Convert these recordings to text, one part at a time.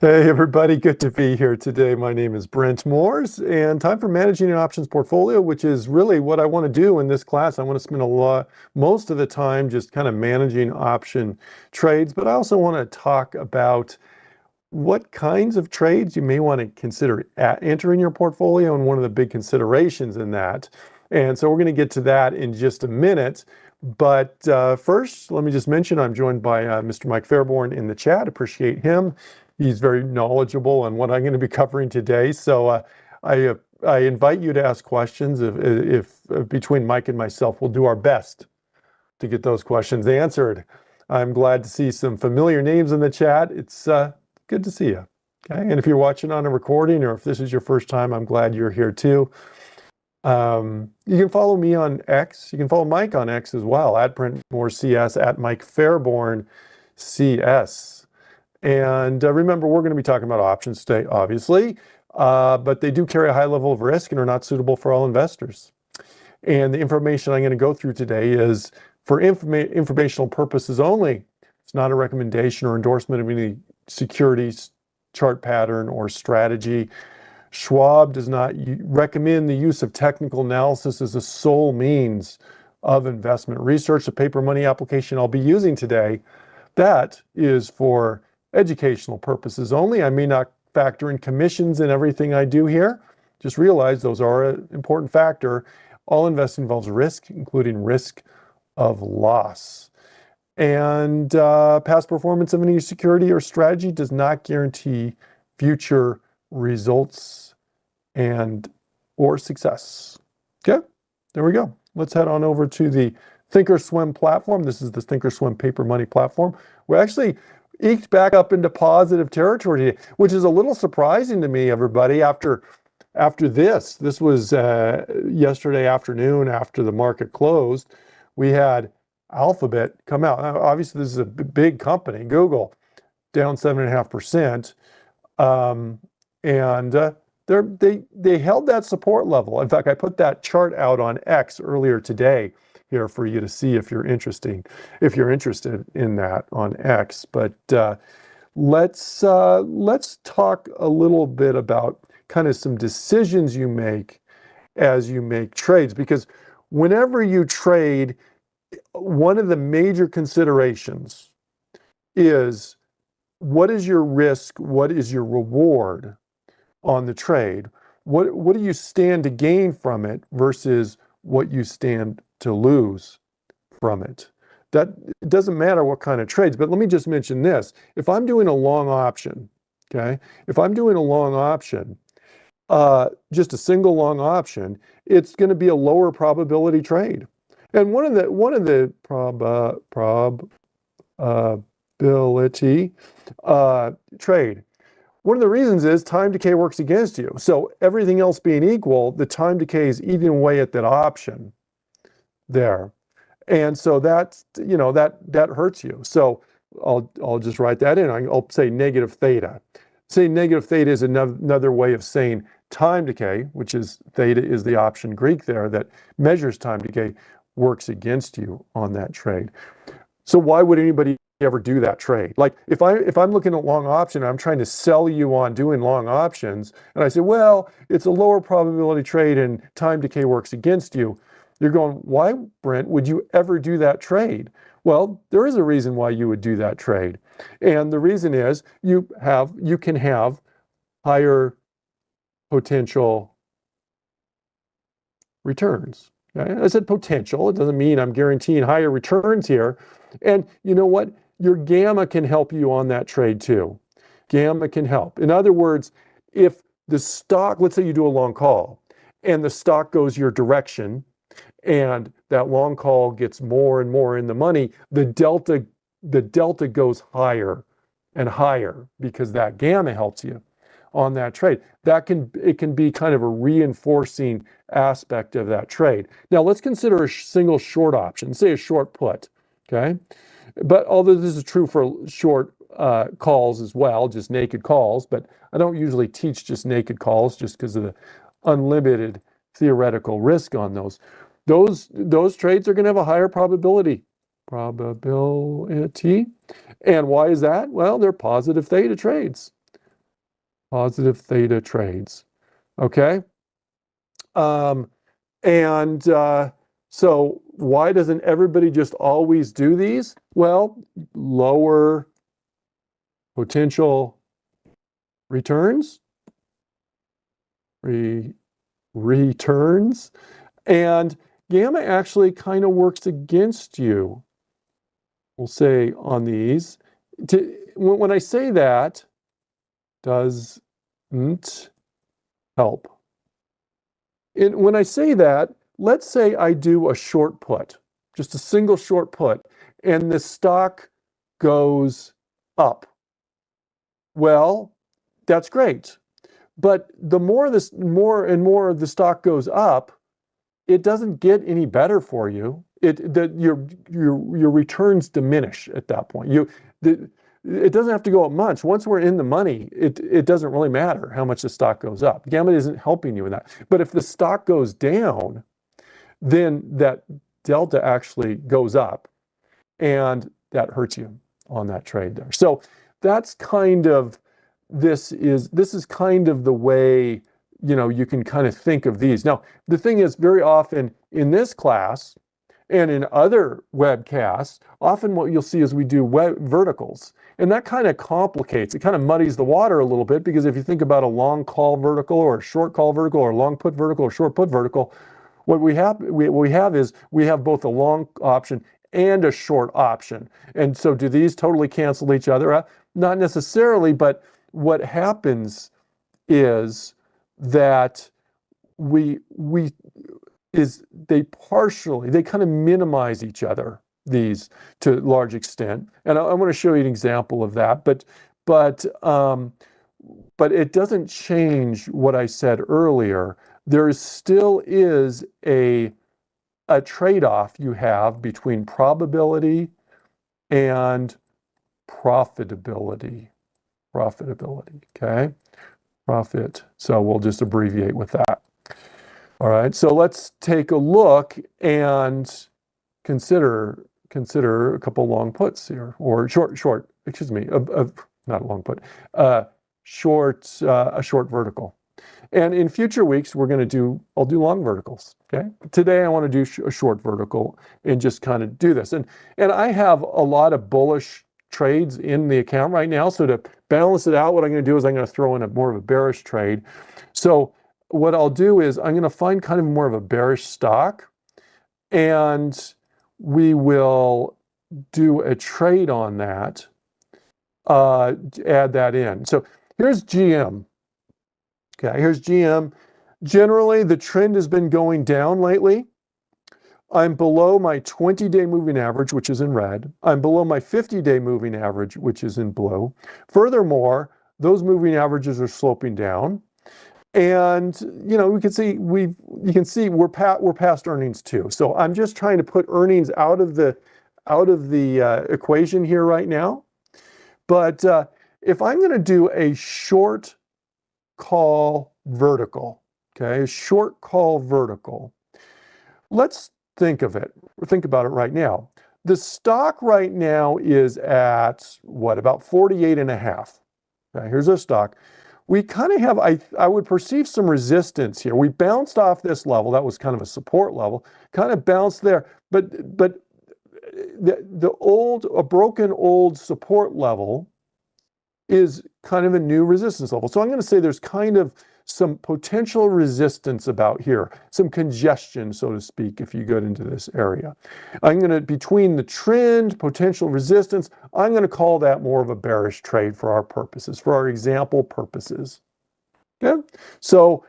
Hey everybody, good to be here today. My name is Brent Moores, and time for managing an options portfolio, which is really what I want to do in this class. I want to spend most of the time just kind of managing option trades, but I also want to talk about what kinds of trades you may want to consider entering your portfolio and one of the big considerations in that. And so we're going to get to that in just a minute. But first, let me just mention I'm joined by Mr. Mike Fairborn in the chat. Appreciate him. He's very knowledgeable on what I'm going to be covering today. So I invite you to ask questions. If between Mike and myself, we'll do our best to get those questions answered. I'm glad to see some familiar names in the chat. It's good to see you. Okay, and if you're watching on a recording or if this is your first time, I'm glad you're here too. You can follow me on X. You can follow Mike on X as well, at BrentMooreCS, at Mike Fairborn CS. And remember, we're going to be talking about options today, obviously, but they do carry a high level of risk and are not suitable for all investors. And the information I'm going to go through today is for informational purposes only. It's not a recommendation or endorsement of any securities, chart pattern, or strategy. Schwab does not recommend the use of technical analysis as the sole means of investment research. The paper money application I'll be using today, that is for educational purposes only. I may not factor in commissions in everything I do here. Just realize those are an important factor. All investing involves risk, including risk of loss. And past performance of any security or strategy does not guarantee future results or success. Okay, there we go. Let's head on over to the Thinkorswim platform. This is the Thinkorswim paper money platform. We actually eked back up into positive territory today, which is a little surprising to me, everybody, after this. This was yesterday afternoon after the market closed. We had Alphabet come out. Now, obviously, this is a big company, Google, down 7.5%. They held that support level. In fact, I put that chart out on X earlier today here for you to see if you're interested in that on X. But let's talk a little bit about kind of some decisions you make as you make trades, because whenever you trade, one of the major considerations is what is your risk, what is your reward on the trade? What do you stand to gain from it versus what you stand to lose from it? That it doesn't matter what kind of trades, but let me just mention this. If I'm doing a long option, okay, if I'm doing a long option, just a single long option, it's going to be a lower probability trade. And one of the probability trade, one of the reasons is time decay works against you. So everything else being equal, the time decay is eating away at that option there. And so that's, that hurts you. So I'll just write that in. I'll say negative theta. Say negative theta is another way of saying time decay, which is theta is the option Greek there that measures time decay, works against you on that trade. So why would anybody ever do that trade? Like if I'm looking at long option, I'm trying to sell you on doing long options, and I say, well, it's a lower probability trade and time decay works against you. You're going, why, Brent, would you ever do that trade? Well, there is a reason why you would do that trade. And the reason is you can have higher potential returns. Okay? I said potential. It doesn't mean I'm guaranteeing higher returns here. And you know what? Your gamma can help you on that trade too. Gamma can help. In other words, if the stock, let's say you do a long call, and the stock goes your direction, and that long call gets more and more in the money, the delta goes higher and higher because that gamma helps you on that trade. It can be kind of a reinforcing aspect of that trade. Now let's consider a single short option, say a short put, okay? But although this is true for short calls as well, just naked calls, but I don't usually teach just naked calls just because of the unlimited theoretical risk on those. Those trades are going to have a higher probability. And why is that? Well, they're positive theta trades. positive theta trades. Okay. And so why doesn't everybody just always do these? Well, lower potential returns, returns, and gamma actually kind of works against you. We'll say on these. When I say that, doesn't help. When I say that, let's say I do a short put, just a single short put, and the stock goes up. Well, that's great. But the more and more the stock goes up, it doesn't get any better for you. Your returns diminish at that point. It doesn't have to go up much. Once we're in the money, it doesn't really matter how much the stock goes up. Gamma isn't helping you in that. But if the stock goes down, then that delta actually goes up, and that hurts you on that trade there. So that's kind of this is kind of the way you can kind of think of these. Now, the thing is, very often in this class and in other webcasts, often what you'll see is we do verticals. And that kind of complicates, it kind of muddies the water a little bit, because if you think about a long call vertical or a short call vertical or a long put vertical or short put vertical, what we have is we have both a long option and a short option. And so do these totally cancel each other out? Not necessarily, but what happens is that they kind of minimize each other, these, to a large extent. And I want to show you an example of that, but it doesn't change what I said earlier. There still is a trade-off you have between probability and profitability. Okay? Profit. So we'll just abbreviate with that. All right, so let's take a look and consider a couple long puts here, or short, excuse me, not a long put, a short vertical. And in future weeks, I'll do long verticals, okay? Today, I want to do a short vertical and just kind of do this. And I have a lot of bullish trades in the account right now. So to balance it out, what I'm going to do is I'm going to throw in more of a bearish trade. So what I'll do is I'm going to find kind of more of a bearish stock, and we will do a trade on that, add that in. So here's GM. Okay, here's GM. Generally, the trend has been going down lately. I'm below my 20-day moving average, which is in red. I'm below my 50-day moving average, which is in blue. Furthermore, those moving averages are sloping down. And we can see we're past earnings too. So I'm just trying to put earnings out of the equation here right now. But if I'm going to do a short call vertical, okay, a short call vertical, let's think about it right now. The stock right now is at what, about 48.5. Okay, here's our stock. We kind of have, I would perceive some resistance here. We bounced off this level. That was kind of a support level, kind of bounced there. But a broken old support level is kind of a new resistance level. So I'm going to say there's kind of some potential resistance about here, some congestion, so to speak, if you get into this area. Between the trend, potential resistance, I'm going to call that more of a bearish trade for our purposes, for our example purposes. Okay? So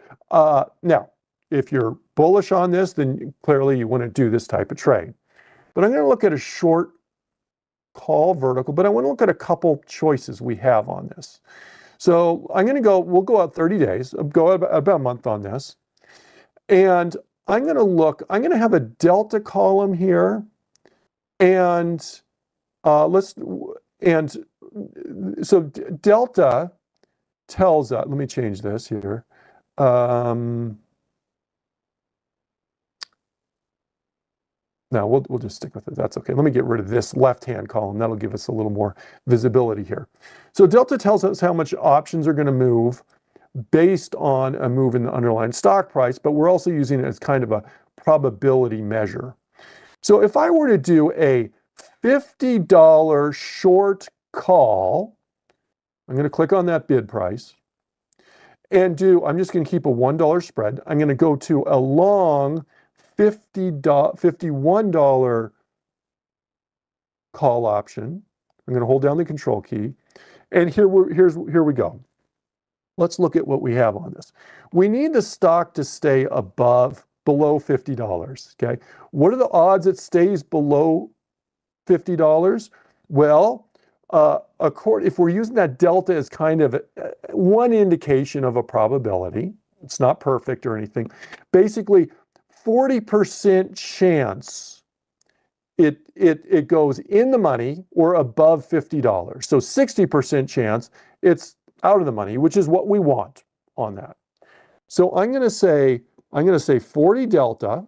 now, if you're bullish on this, then clearly you want to do this type of trade. But I'm going to look at a short call vertical, but I want to look at a couple choices we have on this. So we'll go out 30 days, go about a month on this. And I'm going to have a delta column here. And so delta tells us, let me change this here. No, we'll just stick with it. That's okay. Let me get rid of this left-hand column. That'll give us a little more visibility here. So delta tells us how much options are going to move based on a move in the underlying stock price, but we're also using it as kind of a probability measure. So if I were to do a $50 short call, I'm going to click on that bid price and I'm just going to keep a $1 spread. I'm going to go to a long $51 call option. I'm going to hold down the control key. And here we go. Let's look at what we have on this. We need the stock to stay below $50, okay? What are the odds it stays below $50? Well, if we're using that delta as kind of one indication of a probability, it's not perfect or anything. Basically, 40% chance it goes in the money or above $50. So 60% chance it's out of the money, which is what we want on that. So I'm going to say 40 delta,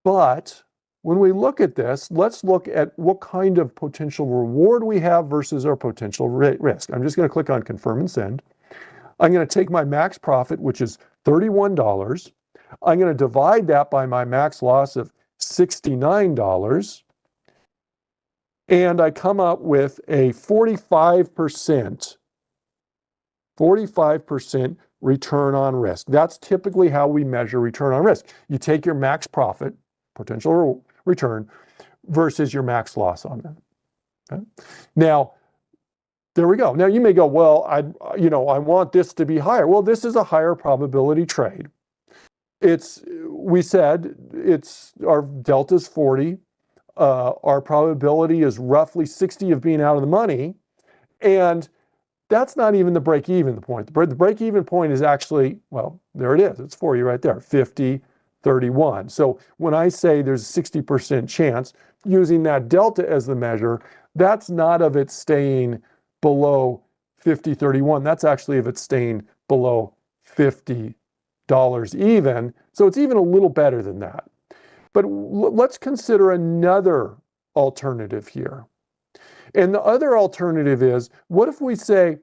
but when we look at this, let's look at what kind of potential reward we have versus our potential risk. I'm just going to click on confirm and send. I'm going to take my max profit, which is $31. I'm going to divide that by my max loss of $69. And I come up with a 45% return on risk. That's typically how we measure return on risk. You take your max profit, potential return, versus your max loss on that. Okay? Now, there we go. Now you may go, well, I want this to be higher. Well, this is a higher probability trade. We said our delta's 40. Our probability is roughly 60 of being out of the money. And that's not even the break-even point. The break-even point is actually, well, there it is. It's for you right there, 50, 31. So when I say there's a 60% chance, using that delta as the measure, that's not of it staying below 50, 31. That's actually of it staying below $50 even. So it's even a little better than that. But let's consider another alternative here. And the other alternative is, what if we say,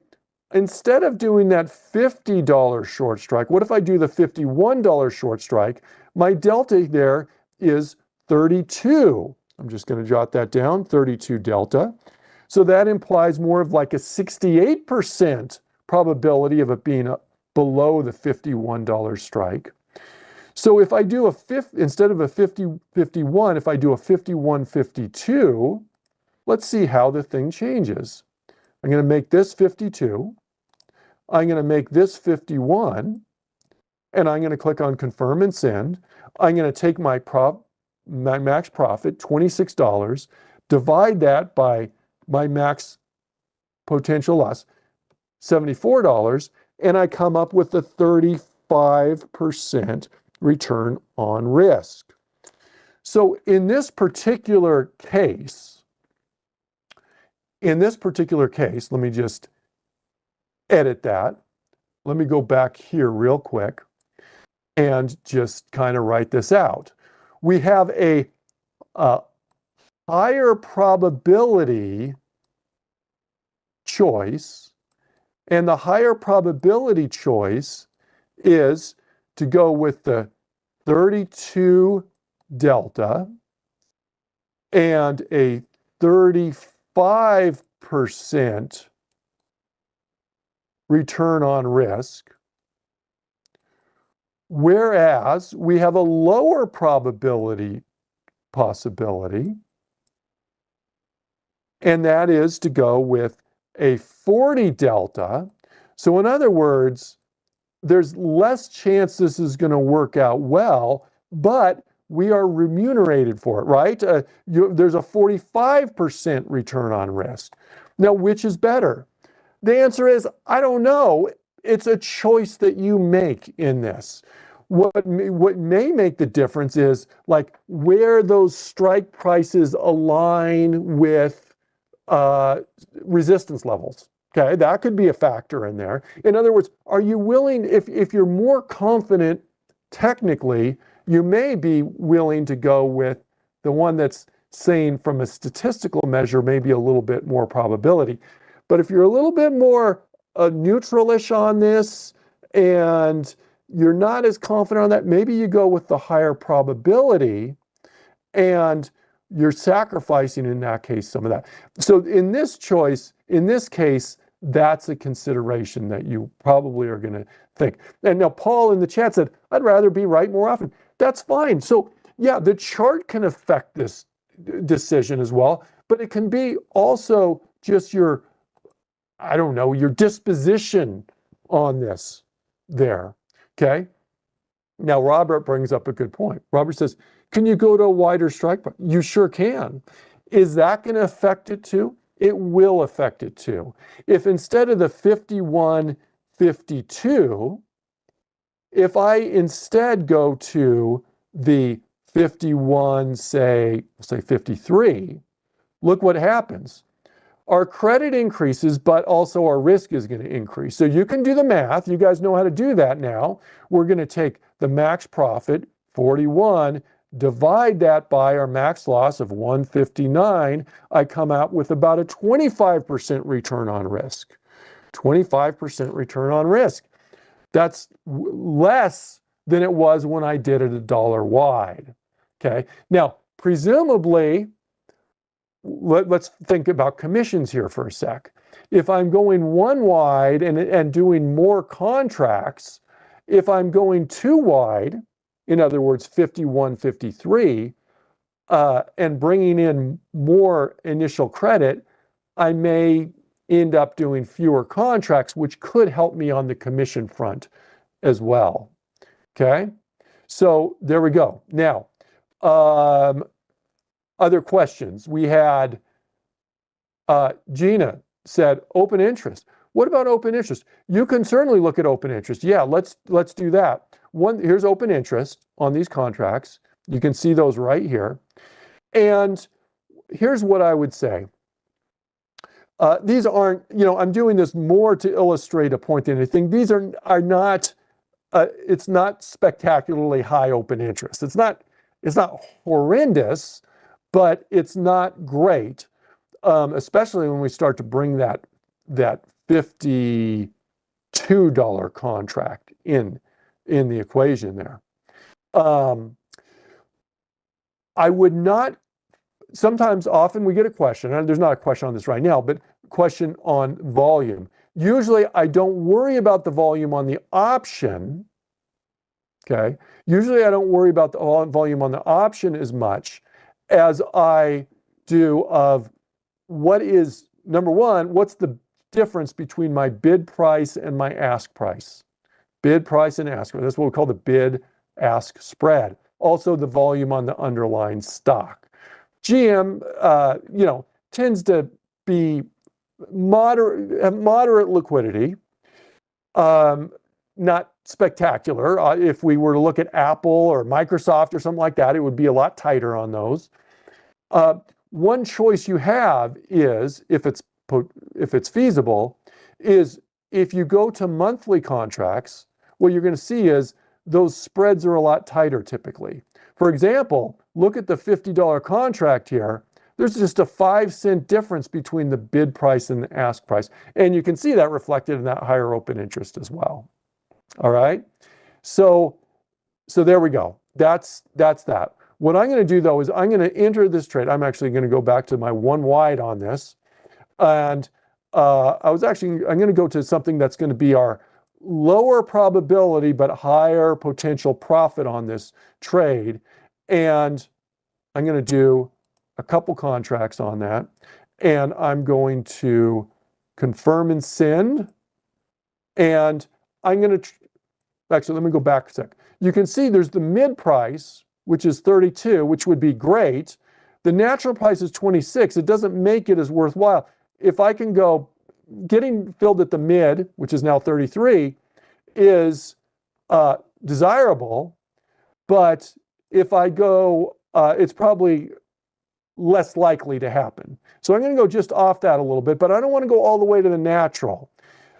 instead of doing that $50 short strike, what if I do the $51 short strike? My delta there is 32. I'm just going to jot that down, 32 delta. So that implies more of like a 68% probability of it being below the $51 strike. So if I do instead of a 50-51, if I do a 51-52, let's see how the thing changes. I'm going to make this 52. I'm going to make this 51. And I'm going to click on confirm and send. I'm going to take my max profit, $26, divide that by my max potential loss, $74, and I come up with a 35% return on risk. So in this particular case, let me just edit that. Let me go back here real quick and just kind of write this out. We have a higher probability choice, and the higher probability choice is to go with the 32 delta and a 35% return on risk, whereas we have a lower probability possibility, and that is to go with a 40 delta. So in other words, there's less chance this is going to work out well, but we are remunerated for it, right? There's a 45% return on risk. Now, which is better? The answer is, I don't know. It's a choice that you make in this. What may make the difference is like where those strike prices align with resistance levels. Okay, that could be a factor in there. In other words, are you willing, if you're more confident technically, you may be willing to go with the one that's saying from a statistical measure, maybe a little bit more probability. But if you're a little bit more neutralish on this and you're not as confident on that, maybe you go with the higher probability and you're sacrificing in that case some of that. So in this choice, in this case, that's a consideration that you probably are going to think. And now Paul in the chat said, I'd rather be right more often. That's fine. So yeah, the chart can affect this decision as well, but it can be also just your, I don't know, your disposition on this there. Okay. Now, Robert brings up a good point. Robert says, can you go to a wider strike price? You sure can. Is that going to affect it too? It will affect it too. If instead of the 51.52, if I instead go to the 51, say 53, look what happens. Our credit increases, but also our risk is going to increase. So you can do the math. You guys know how to do that now. We're going to take the max profit, 41, divide that by our max loss of 159. I come out with about a 25% return on risk. 25% return on risk. That's less than it was when I did it $1 wide. Okay. Now, presumably, let's think about commissions here for a sec. If I'm going one wide and doing more contracts, if I'm going two wide, in other words, 51, 53, and bringing in more initial credit, I may end up doing fewer contracts, which could help me on the commission front as well. Okay, so there we go. Now, other questions. We had Gina said open interest. What about open interest? You can certainly look at open interest. Yeah, let's do that. Here's open interest on these contracts. You can see those right here. And here's what I would say. These aren't, I'm doing this more to illustrate a point than anything. These are not, it's not spectacularly high open interest. It's not horrendous, but it's not great, especially when we start to bring that $52 contract in the equation there. I would not, often we get a question, and there's not a question on this right now, but question on volume. Usually I don't worry about the volume on the option, okay? Usually I don't worry about the volume on the option as much as I do of what is, number one, what's the difference between my bid price and my ask price? Bid price and ask price. That's what we call the bid-ask spread. Also the volume on the underlying stock. GM, tends to be moderate liquidity, not spectacular. If we were to look at Apple or Microsoft or something like that, it would be a lot tighter on those. One choice you have is, if it's feasible, is if you go to monthly contracts, what you're going to see is those spreads are a lot tighter typically. For example, look at the $50 contract here. There's just a 5-cent difference between the bid price and the ask price. And you can see that reflected in that higher open interest as well. All right. So there we go. That's that. What I'm going to do though is I'm going to enter this trade. I'm actually going to go back to my one wide on this. And I'm going to go to something that's going to be our lower probability but higher potential profit on this trade. And I'm going to do a couple contracts on that. And I'm going to confirm and send. And I'm going to, actually, let me go back a sec. You can see there's the mid price, which is 32, which would be great. The natural price is 26. It doesn't make it as worthwhile. If I can go, getting filled at the mid, which is now 33, is desirable. But if I go, it's probably less likely to happen. So I'm going to go just off that a little bit, but I don't want to go all the way to the natural.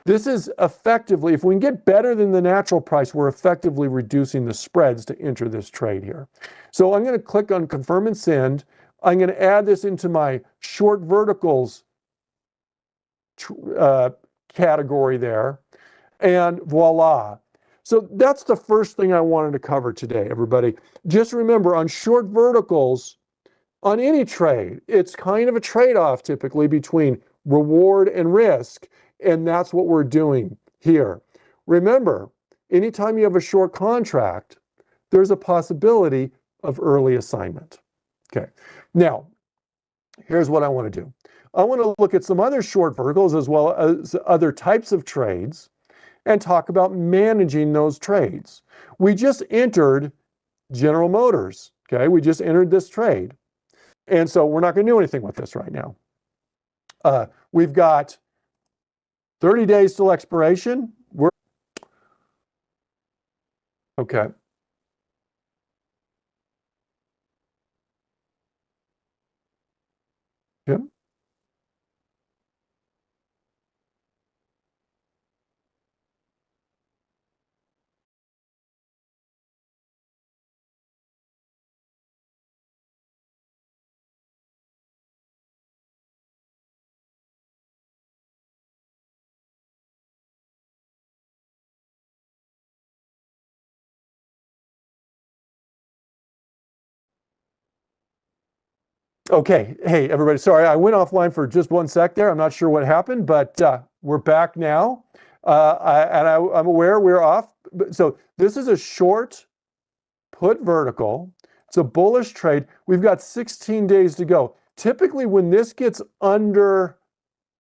This is effectively, if we can get better than the natural price, we're effectively reducing the spreads to enter this trade here. So I'm going to click on confirm and send. I'm going to add this into my short verticals category there, and voila. So that's the first thing I wanted to cover today, everybody. Just remember, on short verticals, on any trade, it's kind of a trade-off typically between reward and risk, and that's what we're doing here. Remember, anytime you have a short contract, there's a possibility of early assignment. Okay, now, here's what I want to do. I want to look at some other short verticals as well as other types of trades and talk about managing those trades. We just entered General Motors, okay? We just entered this trade. And so we're not going to do anything with this right now. We've got 30 days till expiration. Okay. Yeah. Okay. Hey, everybody. Sorry, I went offline for just one sec there. I'm not sure what happened, but we're back now. I'm aware we're off. So this is a short put vertical. It's a bullish trade. We've got 16 days to go. Typically, when this gets under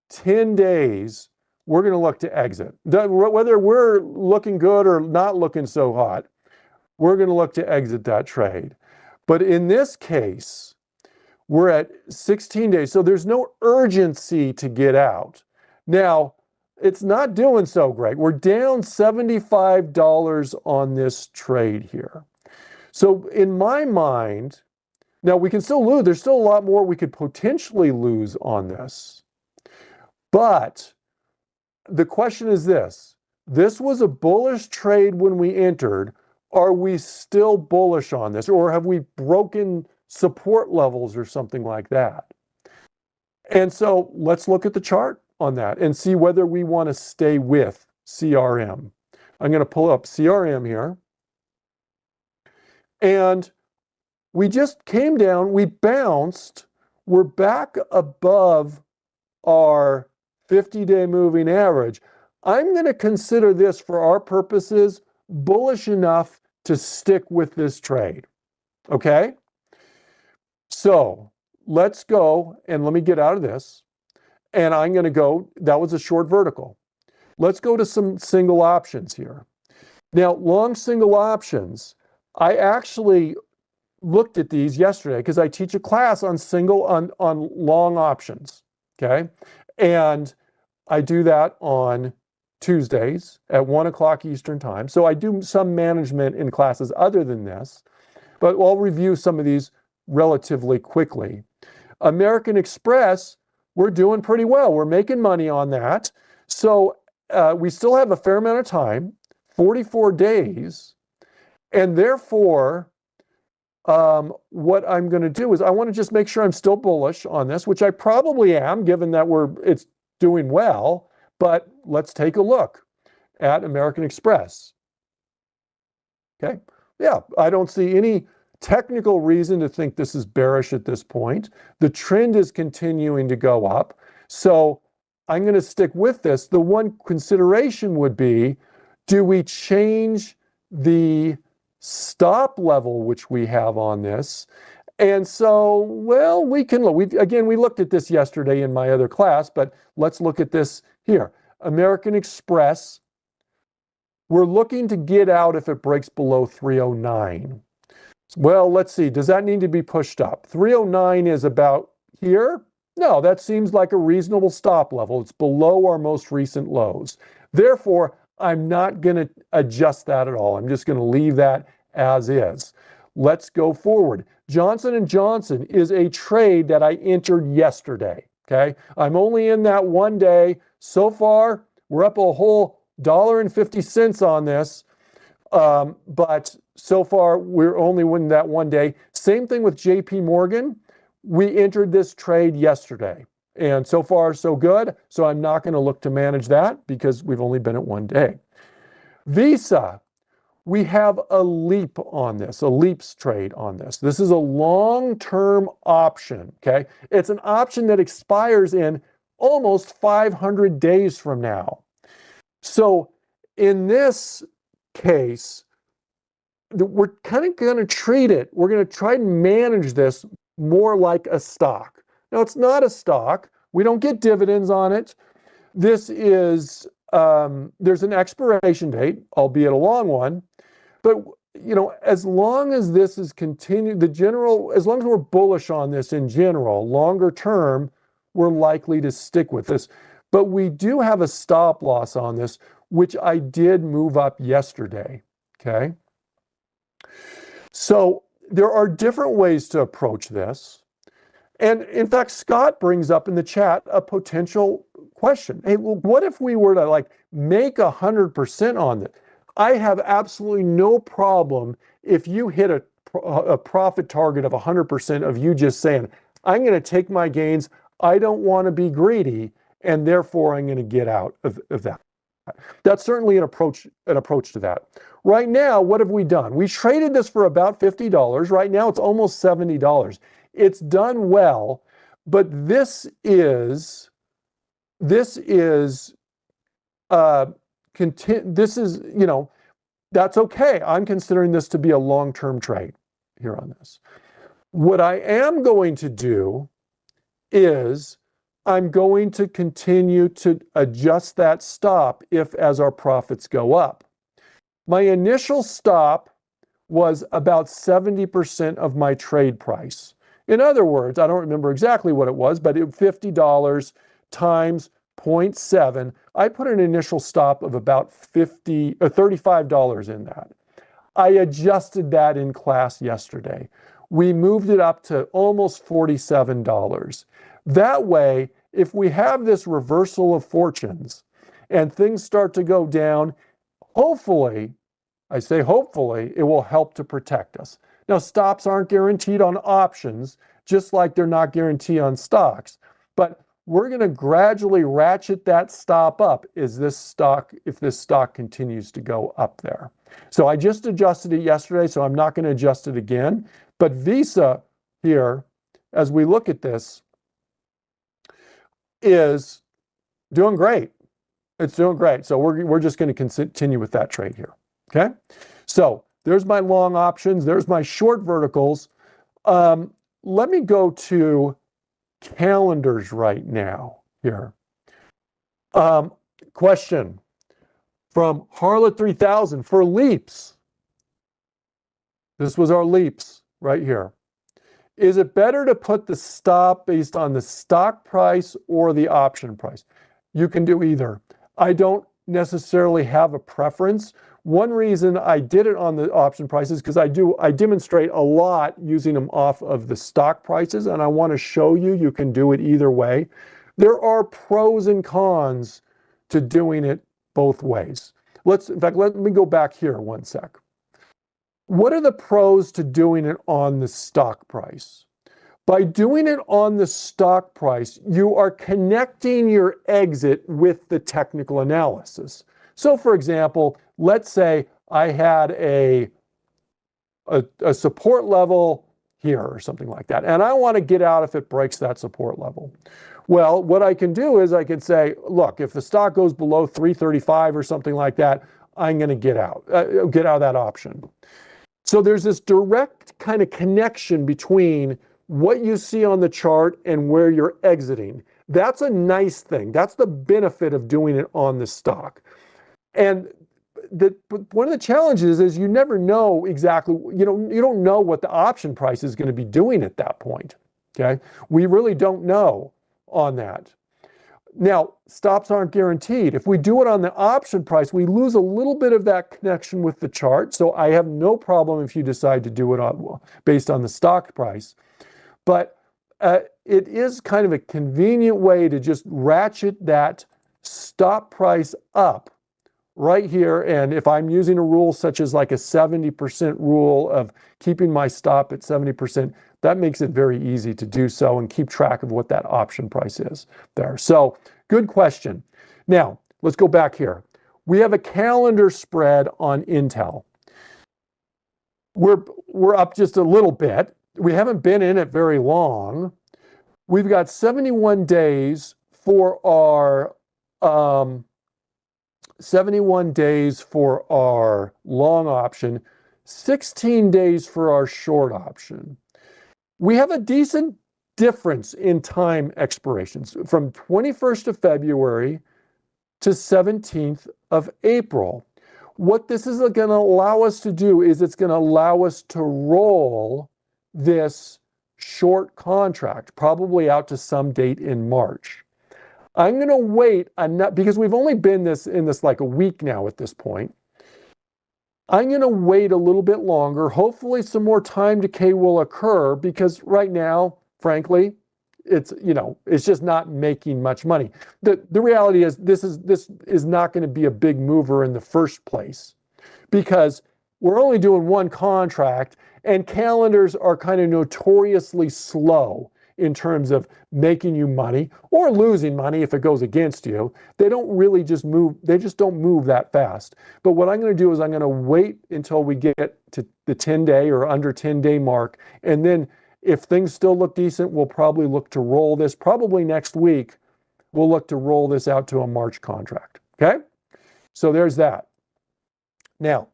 10 days, we're going to look to exit. Whether we're looking good or not looking so hot, we're going to look to exit that trade. But in this case, we're at 16 days, so there's no urgency to get out. Now, it's not doing so great. We're down $75 on this trade here. So in my mind, now we can still lose. There's still a lot more we could potentially lose on this. But the question is this. This was a bullish trade when we entered. Are we still bullish on this? Or have we broken support levels or something like that? And so let's look at the chart on that and see whether we want to stay with CRM. I'm going to pull up CRM here. And we just came down, we bounced, we're back above our 50-day moving average. I'm going to consider this, for our purposes, bullish enough to stick with this trade. Okay? So let's go, and let me get out of this. And I'm going to go, that was a short vertical. Let's go to some single options here. Now, long single options, I actually looked at these yesterday because I teach a class on long options, okay? And I do that on Tuesdays at 1 o'clock Eastern time. So I do some management in classes other than this, but I'll review some of these relatively quickly. American Express, we're doing pretty well. We're making money on that. So we still have a fair amount of time, 44 days, and therefore, what I'm going to do is I want to just make sure I'm still bullish on this, which I probably am, given that it's doing well. But let's take a look at American Express. Okay, yeah, I don't see any technical reason to think this is bearish at this point. The trend is continuing to go up, so I'm going to stick with this. The one consideration would be, do we change the stop level which we have on this? And so, well, we can look. We looked at this yesterday in my other class, but let's look at this here. American Express, we're looking to get out if it breaks below 309. Well, let's see. Does that need to be pushed up? 309 is about here. No, that seems like a reasonable stop level. It's below our most recent lows. Therefore, I'm not going to adjust that at all. I'm just going to leave that as is. Let's go forward. Johnson & Johnson is a trade that I entered yesterday, okay? I'm only in that one day. So far, We're up a whole $1.50 on this. But so far, we're only winning that one day. Same thing with JP Morgan. We entered this trade yesterday, and so far, so good. So I'm not going to look to manage that because we've only been at one day. Visa, we have a leap on this, a leaps trade on this. This is a long-term option, okay? It's an option that expires in almost 500 days from now. So in this case, we're kind of going to treat it, we're going to try and manage this more like a stock. Now, it's not a stock. We don't get dividends on it. This is, there's an expiration date, albeit a long one. But, you know, as long as this is continued, as long as we're bullish on this in general, longer term, we're likely to stick with this. But we do have a stop loss on this, which I did move up yesterday, okay? So there are different ways to approach this. And in fact, Scott brings up in the chat a potential question. Hey, well, what if we were to like make 100% on it? I have absolutely no problem if you hit a profit target of 100% of you just saying, I'm going to take my gains. I don't want to be greedy, and therefore I'm going to get out of that. That's certainly an approach to that. Right now, what have we done? We traded this for about $50. Right now, it's almost $70. It's done well, but this is, you know, that's okay. I'm considering this to be a long-term trade here on this. What I am going to do is I'm going to continue to adjust that stop as our profits go up. My initial stop was about 70% of my trade price. In other words, I don't remember exactly what it was, but $50 times 0.7, I put an initial stop of about $35 in that. I adjusted that in class yesterday. We moved it up to almost $47. That way, if we have this reversal of fortunes and things start to go down, hopefully, I say hopefully, it will help to protect us. Now, stops aren't guaranteed on options, just like they're not guaranteed on stocks. But we're going to gradually ratchet that stop up if this stock continues to go up there. So I just adjusted it yesterday, so I'm not going to adjust it again. But Visa here, as we look at this, is doing great. It's doing great. So we're just going to continue with that trade here. Okay. So there's my long options. There's my short verticals. Let me go to calendars right now here. Question from Harlot 3000 for leaps. This was our leaps right here. Is it better to put the stop based on the stock price or the option price? You can do either. I don't necessarily have a preference. One reason I did it on the option prices because I demonstrate a lot using them off of the stock prices, and I want to show you can do it either way. There are pros and cons to doing it both ways. In fact, let me go back here one sec. What are the pros to doing it on the stock price? By doing it on the stock price, you are connecting your exit with the technical analysis. So for example, let's say I had a support level here or something like that, and I want to get out if it breaks that support level. Well, what I can do is I could say, look, if the stock goes below 335 or something like that, I'm going to get out of that option. So there's this direct kind of connection between what you see on the chart and where you're exiting. That's a nice thing. That's the benefit of doing it on the stock. And one of the challenges is you never know exactly, you don't know what the option price is going to be doing at that point. Okay. We really don't know on that. Now, stops aren't guaranteed. If we do it on the option price, we lose a little bit of that connection with the chart. So I have no problem if you decide to do it based on the stock price. But it is kind of a convenient way to just ratchet that stop price up right here. And if I'm using a rule such as like a 70% rule of keeping my stop at 70%, that makes it very easy to do so and keep track of what that option price is there. So good question. Now, let's go back here. We have a calendar spread on Intel. We're up just a little bit. We haven't been in it very long. We've got 71 days for our 71 days for our long option, 16 days for our short option. We have a decent difference in time expirations from 21st of February to 17th of April. What this is going to allow us to do is it's going to allow us to roll this short contract, probably out to some date in March. I'm going to wait because we've only been in this like a week now at this point. I'm going to wait a little bit longer. Hopefully some more time decay will occur because right now, frankly, it's just not making much money. The reality is this is not going to be a big mover in the first place because we're only doing one contract and calendars are kind of notoriously slow in terms of making you money or losing money if it goes against you. They don't really just move. They just don't move that fast. But what I'm going to do is I'm going to wait until we get to the 10-day or under 10-day mark. And then if things still look decent, we'll probably look to roll this. Probably next week, we'll look to roll this out to a March contract. Okay? So there's that. Now,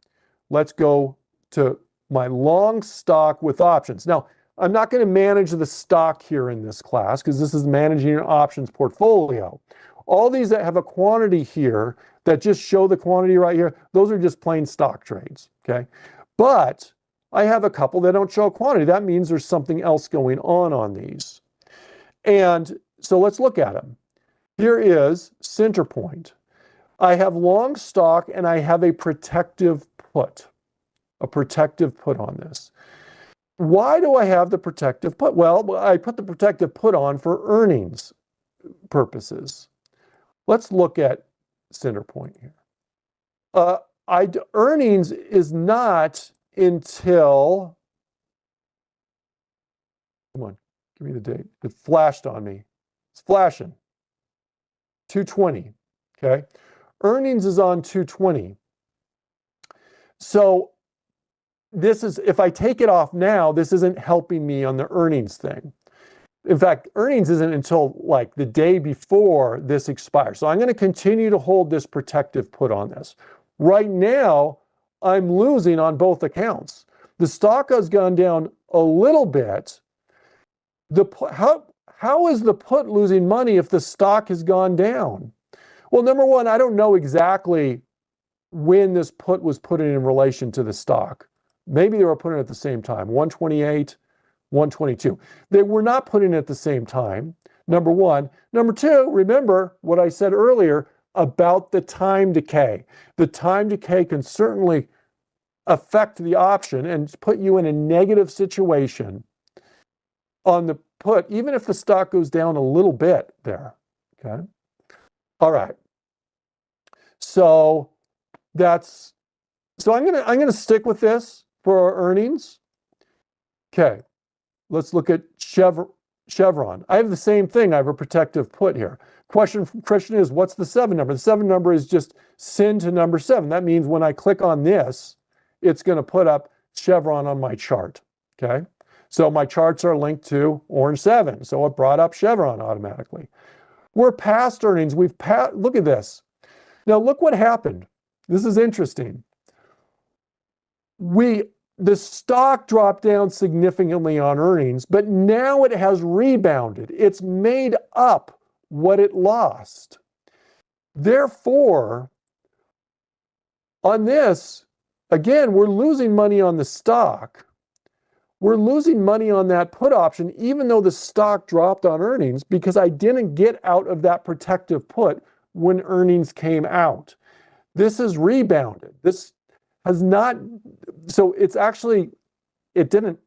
let's go to my long stock with options. Now, I'm not going to manage the stock here in this class because this is managing an options portfolio. All these that have a quantity here that just show the quantity right here, those are just plain stock trades, okay? But I have a couple that don't show a quantity. That means there's something else going on these. And so let's look at them. Here is Centerpoint. I have long stock and I have a protective put on this. Why do I have the protective put? Well, I put the protective put on for earnings purposes. Let's look at Centerpoint here. Earnings is not until, come on, give me the date. It flashed on me. It's flashing. 2/20, okay? Earnings is on 2/20. So this is, if I take it off now, this isn't helping me on the earnings thing. In fact, earnings isn't until like the day before this expires. So I'm going to continue to hold this protective put on this. Right now, I'm losing on both accounts. The stock has gone down a little bit. How is the put losing money if the stock has gone down? Well, number one, I don't know exactly when this put was put in relation to the stock. Maybe they were put in at the same time, 128, 122. They were not put in at the same time, number one. Number two, remember what I said earlier about the time decay. The time decay can certainly affect the option and put you in a negative situation on the put, even if the stock goes down a little bit there, okay? All right. So I'm gonna stick with this for our earnings. Okay, let's look at Chevron. I have the same thing. I have a protective put here. Question is, what's the 7 number? The 7 number is just SIN to number 7. That means when I click on this, it's going to put up Chevron on my chart. Okay, so my charts are linked to orange 7, so it brought up Chevron automatically. We're past earnings. Look at this. Now look what happened. This is interesting. The stock dropped down significantly on earnings, but now it has rebounded. It's made up what it lost. Therefore, on this, again, we're losing money on the stock. We're losing money on that put option, even though the stock dropped on earnings, because I didn't get out of that protective put when earnings came out. This has rebounded. This has not, so it's actually, it didn't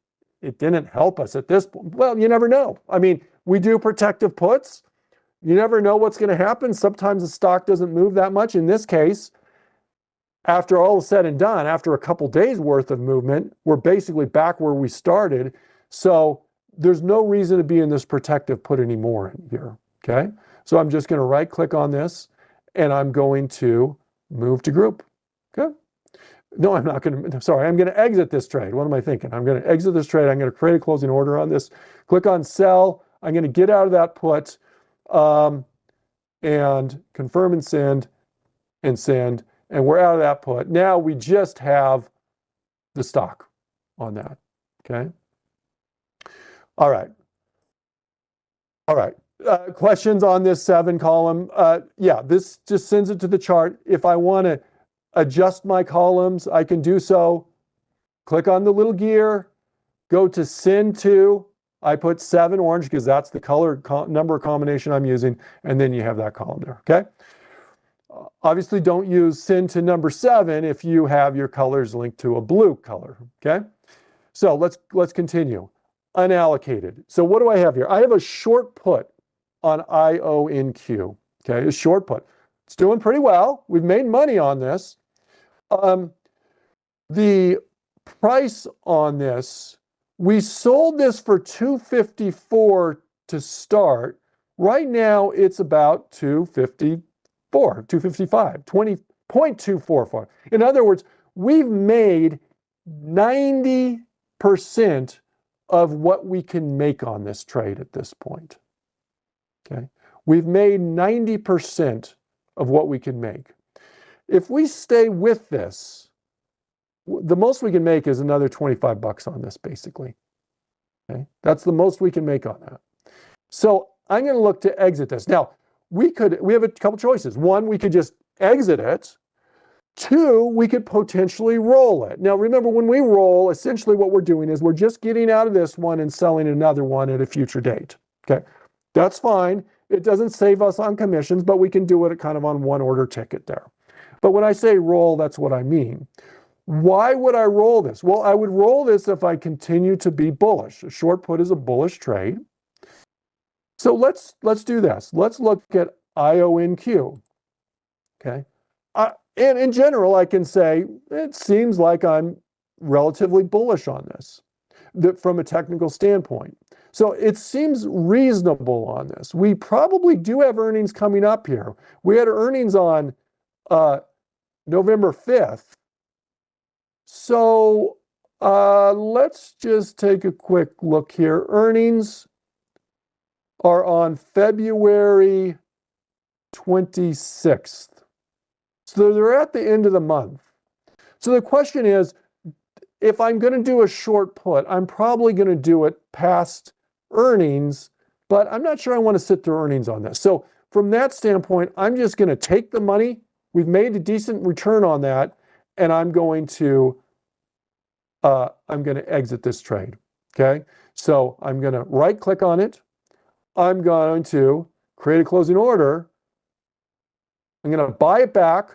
help us at this point. Well, you never know. I mean, we do protective puts. You never know what's going to happen. Sometimes the stock doesn't move that much. In this case, after all is said and done, after a couple days worth of movement, we're basically back where we started. So there's no reason to be in this protective put anymore in here, okay? So I'm just going to right click on this and I'm going to move to group, okay? No, I'm not going to, sorry, I'm going to exit this trade. What am I thinking? I'm going to exit this trade. I'm going to create a closing order on this. Click on sell. I'm going to get out of that put and confirm and send, and we're out of that put. Now we just have the stock on that, okay? All right. All right. Questions on this 7 column? Yeah, this just sends it to the chart. If I want to adjust my columns, I can do so. Click on the little gear, go to send to. I put 7 orange because that's the color number combination I'm using, and then you have that column there, okay? Obviously, don't use send to number 7 if you have your colors linked to a blue color, okay? So let's continue. Unallocated. So what do I have here? I have a short put on IONQ, okay? A short put. It's doing pretty well. We've made money on this. The price on this, we sold this for $254 to start. Right now, it's about $254, $255, 20.244. In other words, we've made 90% of what we can make on this trade at this point. Okay, we've made 90% of what we can make. If we stay with this, the most we can make is another 25 bucks on this, basically. Okay, that's the most we can make on that. So I'm going to look to exit this. Now, we have a couple choices. One, we could just exit it. 2, we could potentially roll it. Now, remember, when we roll, essentially what we're doing is we're just getting out of this one and selling another one at a future date. Okay, that's fine. It doesn't save us on commissions, but we can do it kind of on one order ticket there. But when I say roll, that's what I mean. Why would I roll this? Well, I would roll this if I continue to be bullish. A short put is a bullish trade. So let's do this. Let's look at IONQ. Okay. And in general, I can say it seems like I'm relatively bullish on this from a technical standpoint. So it seems reasonable on this. We probably do have earnings coming up here. We had earnings on November 5th. So let's just take a quick look here. Earnings are on February 26th. So they're at the end of the month. So the question is, if I'm going to do a short put, I'm probably going to do it past earnings, but I'm not sure I want to sit through earnings on this. So from that standpoint, I'm just going to take the money. We've made a decent return on that, and I'm going to exit this trade. Okay, so I'm going to right click on it. I'm going to create a closing order. I'm going to buy it back.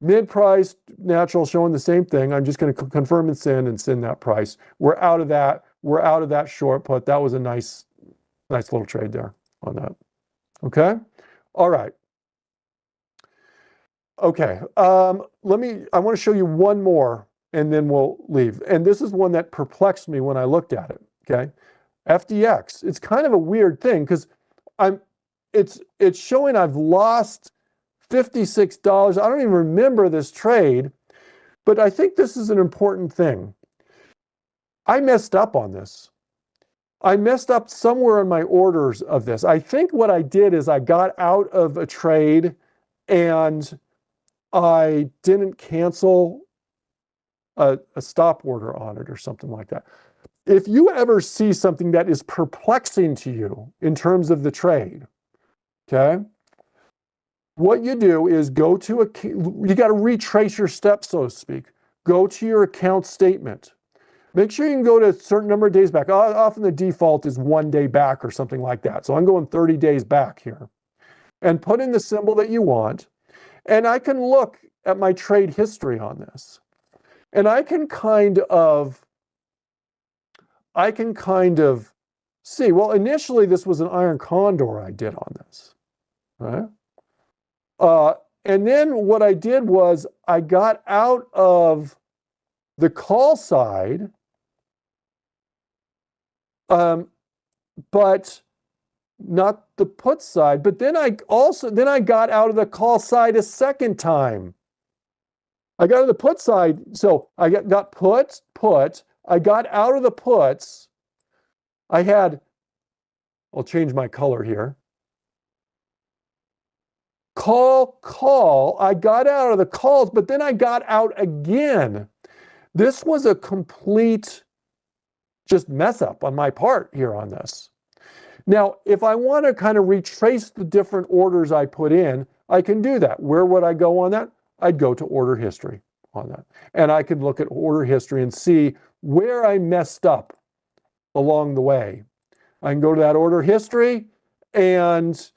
Mid-price, natural, showing the same thing. I'm just going to confirm and send that price. We're out of that. We're out of that short put. That was a nice little trade there on that. Okay. All right. Okay. I want to show you one more and then we'll leave. And this is one that perplexed me when I looked at it. Okay. FDX. It's kind of a weird thing because it's showing I've lost $56. I don't even remember this trade, but I think this is an important thing. I messed up on this. I messed up somewhere in my orders of this. I think what I did is I got out of a trade and I didn't cancel a stop order on it or something like that. If you ever see something that is perplexing to you in terms of the trade, okay, what you do is go to you got to retrace your steps, so to speak. Go to your account statement. Make sure you can go to a certain number of days back. Often the default is 1 day back or something like that. So I'm going 30 days back here. And put in the symbol that you want. And I can look at my trade history on this. And I can kind of see. Well, initially this was an iron condor I did on this, right? And then what I did was I got out of the call side, but not the put side. But then I got out of the call side a second time. I got out of the put side, so I got put. I got out of the puts. I'll change my color here. Call. I got out of the calls, but then I got out again. This was a complete just mess up on my part here on this. Now, if I want to kind of retrace the different orders I put in, I can do that. Where would I go on that? I'd go to order history on that. And I could look at order history and see where I messed up along the way. I can go to that order history and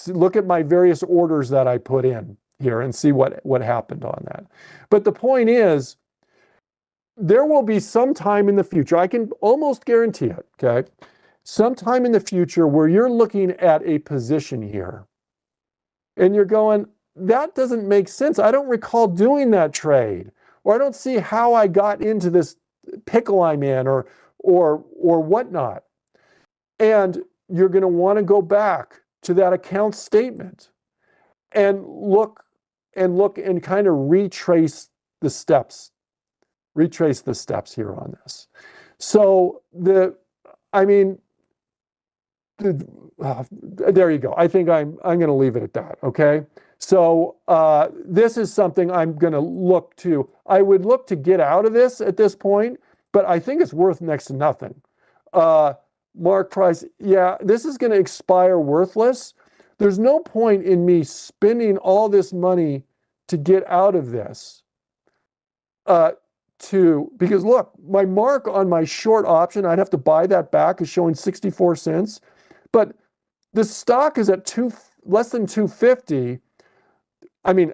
look at my various orders that I put in here and see what happened on that. But the point is, there will be some time in the future, I can almost guarantee it, okay? Sometime in the future where you're looking at a position here and you're going, that doesn't make sense. I don't recall doing that trade, or I don't see how I got into this pickle I'm in, or whatnot. And you're going to want to go back to that account statement and look and kind of retrace the steps here on this. So there you go. I think I'm going to leave it at that. Okay. So this is something I'm going to look to. I would look to get out of this at this point, but I think it's worth next to nothing. Mark Price, yeah, this is going to expire worthless. There's no point in me spending all this money to get out of this. Because look, my mark on my short option, I'd have to buy that back, is showing 64 cents. But the stock is at less than 250. I mean,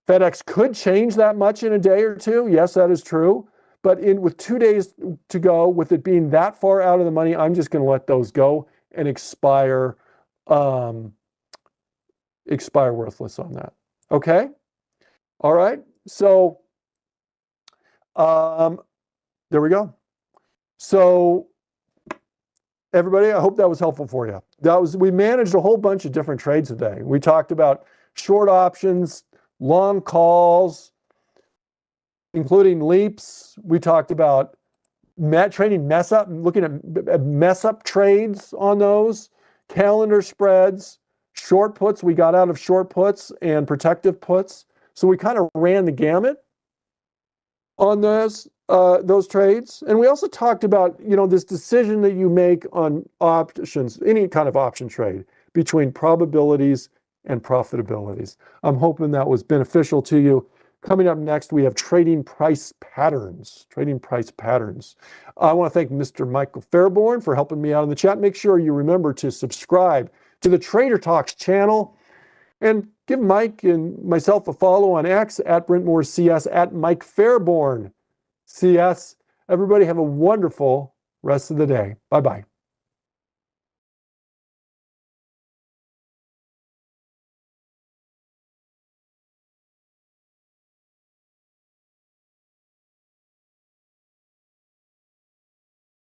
FedEx could change that much in a day or two. Yes, that is true. But with 2 days to go, with it being that far out of the money, I'm just going to let those go and expire worthless on that. Okay? All right. So there we go. So everybody, I hope that was helpful for you. We managed a whole bunch of different trades today. We talked about short options, long calls, including leaps. We talked about trading mess up, looking at mess up trades on those, calendar spreads, short puts. We got out of short puts and protective puts. So we kind of ran the gamut on those trades. And we also talked about, this decision that you make on options, any kind of option trade, between probabilities and profitabilities. I'm hoping that was beneficial to you. Coming up next, we have trading price patterns. I want to thank Mr. Michael Fairborn for helping me out in the chat. Make sure you remember to subscribe to the Trader Talks channel and give Mike and myself a follow on X at BrentMooreCS, at Mike Fairborn CS. Everybody have a wonderful rest of the day. Bye-bye.